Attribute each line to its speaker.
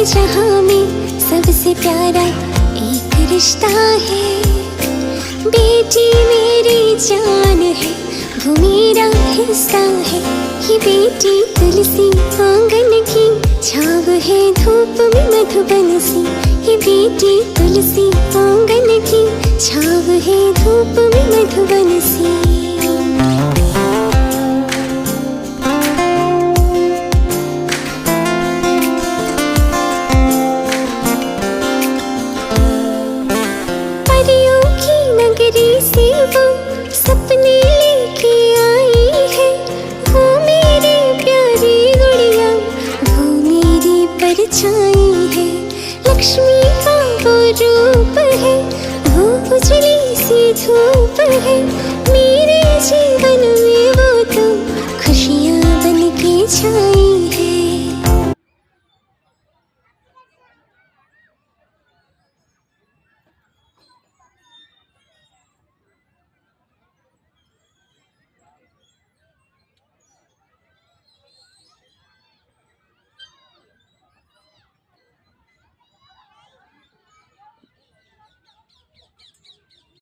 Speaker 1: जहां में सबसे प्यारा एक रिश्ता है। बेटी मेरी जान है, वो मेरा हिस्सा है। ये बेटी तुलसी आंगन की छाव है, धूप में मधुबन सी। ये बेटी तुलसी आंगन की छाव है, धूप में मधुबन सी। परियों की नगरी से वो सपने लेके आई है। वो मेरी प्यारी गुड़िया, वो मेरी परछाई है। लक्ष्मी का वो रूप है, वो उजली सी धूप है मेरे जीवन